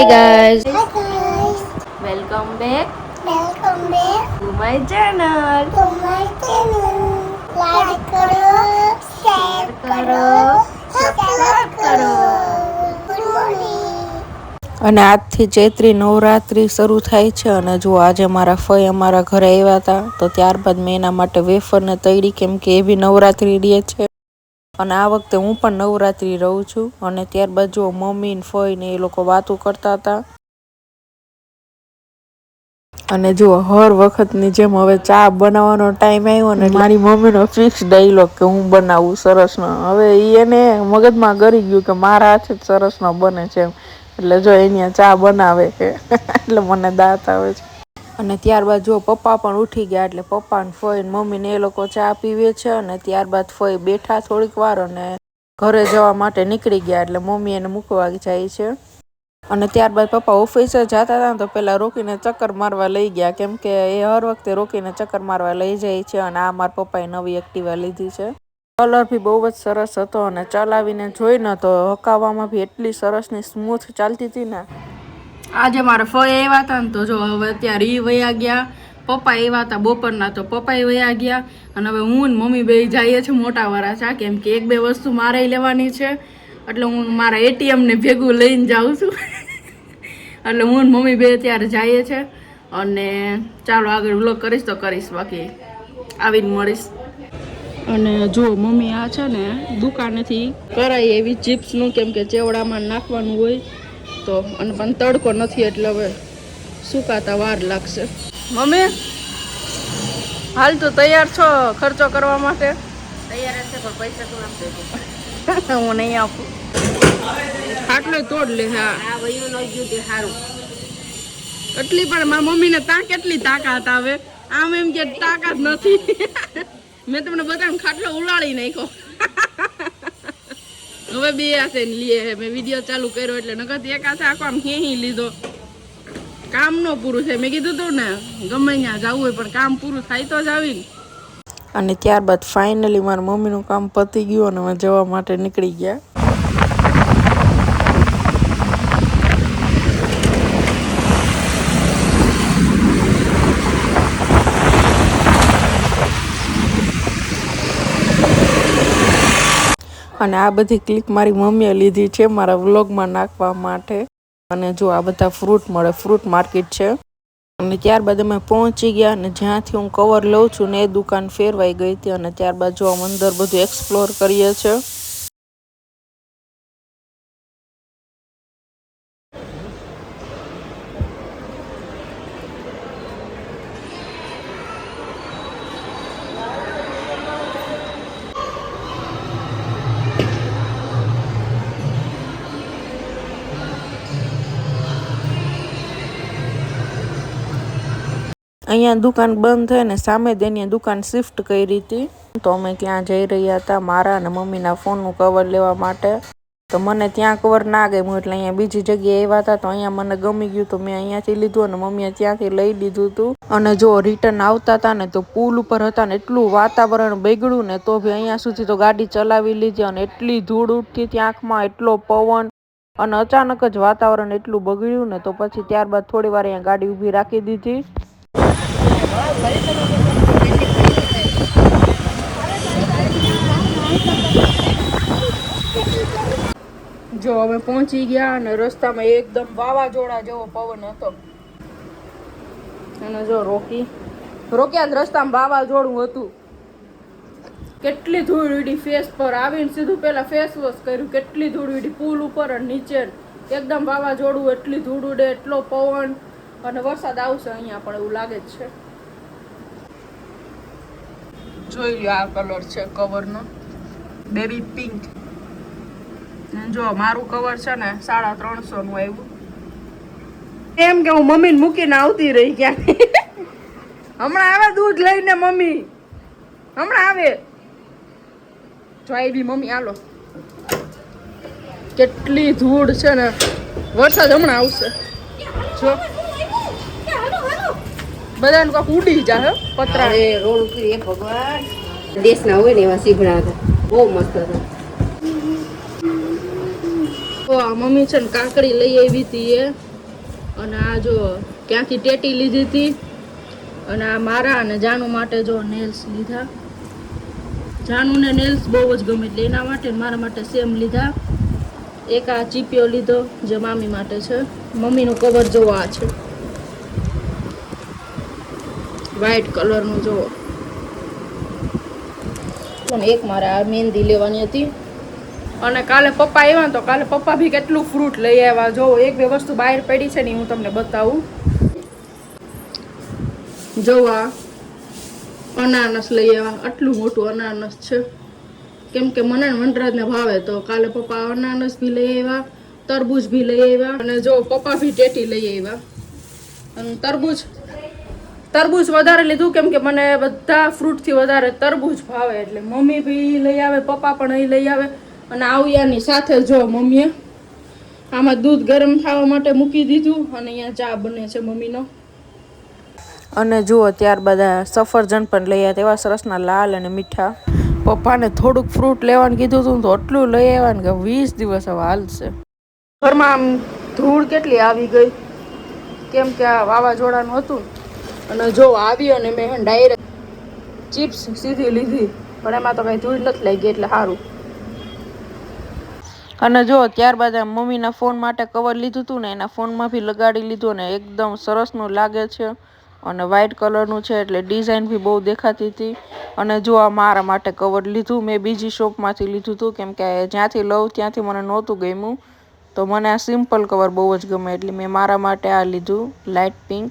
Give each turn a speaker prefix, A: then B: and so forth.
A: Hi guys,
B: Hi guys,
A: welcome back
B: welcome back
A: to my channel.
B: to my channel. Like करो, share
A: share
B: करो,
A: કરો,
B: subscribe
A: subscribe
B: करो.
A: કરો.
B: Good morning.
C: અને આજથી ચૈત્રી નવરાત્રિ શરૂ થાય છે અને જો આજે મારા ફઈ અમારા ઘરે આવ્યા હતા તો ત્યારબાદ મેં એના માટે વેફરને તળી કેમ કે એ બી નવરાત્રિ રહે છે અને આ વખતે હું પણ નવરાત્રિ રહું છું અને ત્યારબાદ જો મમ્મી ને ફઈ ને એ લોકો વાતો કરતા હતા અને જો હર વખતની જેમ હવે ચા બનાવવાનો ટાઈમ આવ્યો ને મારી મમ્મીનો ફિક્સ ડાયલોગ કે હું બનાવું સરસનો હવે એને મગજમાં ગરી ગયું કે મારા હાથે જ સરસનો બને છે એમ એટલે જો અહીંયા ચા બનાવે છે એટલે મને દાંત આવે છે અને ત્યારબાદ જો પપ્પા પણ ઉઠી ગયા એટલે પપ્પા ને ફઈ ને મમ્મી ને એ લોકો ચા પીવે છે અને ત્યારબાદ ફઈ બેઠા થોડીક વાર અને ઘરે જવા માટે નીકળી ગયા એટલે મમ્મી એને મૂકવા જાય છે અને ત્યારબાદ પપ્પા ઓફિસે જતા હતા ને તો પેલા રોકીને ચક્કર મારવા લઈ ગયા કેમ કે એ હર વખતે રોકીને ચક્કર મારવા લઈ જાય છે અને આ મારા પપ્પાએ નવી એક્ટિવા લીધી છે કલર બી બહુ જ સરસ હતો અને ચલાવીને જોઈને તો હકાવવામાં બી એટલી સરસની સ્મૂથ ચાલતી હતી ને આજે મારા ફઈ આવ્યા હતા ને તો જો હવે અત્યારે ઈ વયા ગયા પપ્પા આવ્યા હતા બપોરના તો પપ્પા વયા ગયા અને હવે હું ને મમ્મી બે જઈએ છીએ મોટા વાળા ચા કેમ કે એક બે વસ્તુ મારે લેવાની છે એટલે હું મારા એટીએમ ને ભેગું લઈને જાઉં છું એટલે હું ને મમ્મી બે અત્યારે જઈએ છે અને ચાલો આગળ વ્લોગ કરીશ તો કરીશ બાકી આવીને મળીશ અને જો મમ્મી આ છે ને દુકાનેથી કરાય એવી ચિપ્સનું કેમ કે ચેવડામાં નાખવાનું હોય તો અને પણ તડકો નથી એટલે હવે સુકાતા વાર લાગશે મમ્મી હાલ તો તૈયાર છો ખર્ચો કરવા માટે
A: તૈયાર હશે પણ પૈસા તું આપજો.
C: હું નહીં આપું આટલો તોડ લે હા
A: આ વયું ન ગયું તે સારું.
C: એટલી પણ મારા મમ્મીને કેટલી તાકાત આવે આમ એમ કે તાકાત નથી મેં તમને બધાને ખાટલો ઉલાળી નાખ્યો હવે બે હાથે લીએ મેં વિડીયો ચાલુ કર્યો એટલે નકર એક હાથે આખો આમ ખેહી લીધો કામ નો પૂરું થાય મેં કીધું તું ને ગમે ત્યાં જવું હોય પણ કામ પૂરું થાય તો જ આવીને અને ત્યારબાદ ફાઇનલી મારા મમ્મીનું કામ પતી ગયું અને અમે જવા માટે નીકળી ગયા અને આ બધી ક્લિપ મારી મમ્મીએ લીધી છે મારા વ્લોગમાં નાખવા માટે અને જો આ બધા ફ્રૂટ મળે ફ્રૂટ માર્કેટ છે અને ત્યારબાદ અમે પહોંચી ગયા અને જ્યાંથી હું કવર લઉં છું ને એ દુકાન ફેરવાઈ ગઈ હતી અને ત્યારબાદ જો અમે અંદર બધું એક્સપ્લોર કરીએ છીએ અહીંયા દુકાન બંધ થઈ ને સામે જ એની દુકાન શિફ્ટ કરી હતી તો અમે ત્યાં જઈ રહ્યા હતા મારા અને મમ્મીના ફોનનું કવર લેવા માટે તો મને ત્યાં કવર ના ગમ્યું એટલે અહીંયા બીજી જગ્યાએ આવ્યા હતા તો અહીંયા મને ગમી ગયું તો મેં અહીંયાથી લીધું અને મમ્મીએ ત્યાંથી લઈ લીધું હતું અને જો રિટર્ન આવતા હતા ને તો પુલ ઉપર હતા ને એટલું વાતાવરણ બગડ્યું ને તો બી અહીંયા સુધી તો ગાડી ચલાવી લીધી અને એટલી ધૂળ ઉઠતી હતી આંખમાં એટલો પવન અને અચાનક જ વાતાવરણ એટલું બગડ્યું ને તો પછી ત્યારબાદ થોડી વાર અહીંયા ગાડી ઊભી રાખી દીધી જો અમે પહોંચી ગયા અને રસ્તામાં એકદમ વાવાઝોડા જેવો પવન હતો અને જો રોક્યા રસ્તામાં વાવાઝોડું હતું કેટલી ધૂળ ઉડી ફેસ પર આવીને સીધું પેલા ફેસ વોશ કર્યું કેટલી ધૂળ ઉડી પુલ ઉપર અને નીચે એકદમ વાવાઝોડું એટલી ધૂળ ઉડે એટલો પવન અને વરસાદ આવશે અહીંયા પણ એવું લાગે જ છે જોઈ લ્યો આ કલર છે કવરનો બેબી પિંક જો મારું કવર છે ને 350 નું આવ્યું એમ કે હું મમ્મીને મૂકીને આવતી રહી ક્યાં હમણાં આવે દૂધ લઈને મમ્મી હમણાં આવે જો આવી મમ્મી હાલો કેટલી ધૂળ છે ને વરસાદ હમણાં આવશે જો બધાને કોક ઉડી જાય પતરા
A: રોડ ઉપર એ ભગવાન દેશના હોય ને એવા સીભડા હતા બહુ મસ્ત હતા.
C: મમ્મી છે ને કાકડી લઈ આવી હતી એ અને આ જો ક્યાંથી ટેટી લીધી હતી. અને આ મારા અને જાનુ માટે જો નેલ્સ લીધા. જાનુને નેલ્સ બહુ જ ગમે એટલે એના માટે મારા માટે સેમ લીધા. એક આ ચીપિયો લીધો જે મામી માટે છે. મમ્મીનું કવર જોવો આ છે વ્હાઈટ કલરનું જોવો. પણ એક મારે આ મહેંદી લેવાની હતી. અને કાલે પપ્પા આવ્યા ને તો કાલે પપ્પા બી કેટલું ફ્રૂટ લઈ આવ્યા. જો એક બે વસ્તુ બહાર પડી છે ને હું તમને બતાવું. જો આ અનાનસ લઈ આવ્યા. આટલું મોટું અનાનસ છે કેમ કે મને વનરાજને ભાવે તો કાલે પપ્પા અનાનસ બી લઈ આવ્યા, તરબૂચ બી લઈ આવ્યા. અને જો પપ્પા બી ટેટી લઈ આવ્યા. અને તરબૂચ વધારે લીધું કેમ કે મને બધા ફ્રૂટથી વધારે તરબૂચ ભાવે એટલે મમ્મી બી લઈ આવે, પપ્પા પણ અહીં લઈ આવે. અને આવ્યાની સાથે જો મમ્મીએ આમાં દૂધ ગરમ થવા માટે મૂકી દીધું અને અહીંયા ચા બને છે મમ્મીનો. અને જુઓ ત્યારબાદ સફરજન પણ લઈ આવ્યા તેવા સરસના લાલ અને મીઠા. પપ્પાને થોડુંક ફ્રૂટ લેવાનું કીધું હતું તો એટલું લઈ આવ્યા ને કે 20 દિવસ હવે હાલશે. ઘરમાં આમ ધૂળ કેટલી આવી ગઈ કેમ કે આ વાવાઝોડાનું હતું. અને જો આવી અને મેં ડાયરેક્ટ ચિપ્સ સીધી લીધી પણ એમાં તો કઈ ધૂળ નથી લાગી એટલે સારું. અને જો ત્યારબાદ મમ્મીના ફોન માટે કવર લીધું હતું ને એના ફોનમાં બી લગાડી લીધું ને એકદમ સરસનું લાગે છે. અને વ્હાઈટ કલરનું છે એટલે ડિઝાઇન બી બહુ દેખાતી હતી. અને જો આ મારા માટે કવર લીધું મેં બીજી શોપમાંથી લીધું હતું કેમ કે જ્યાંથી લઉં ત્યાંથી મને નહોતું ગમ્યું તો મને આ સિમ્પલ કવર બહુ જ ગમે એટલે મેં મારા માટે આ લીધું લાઇટ પિંક.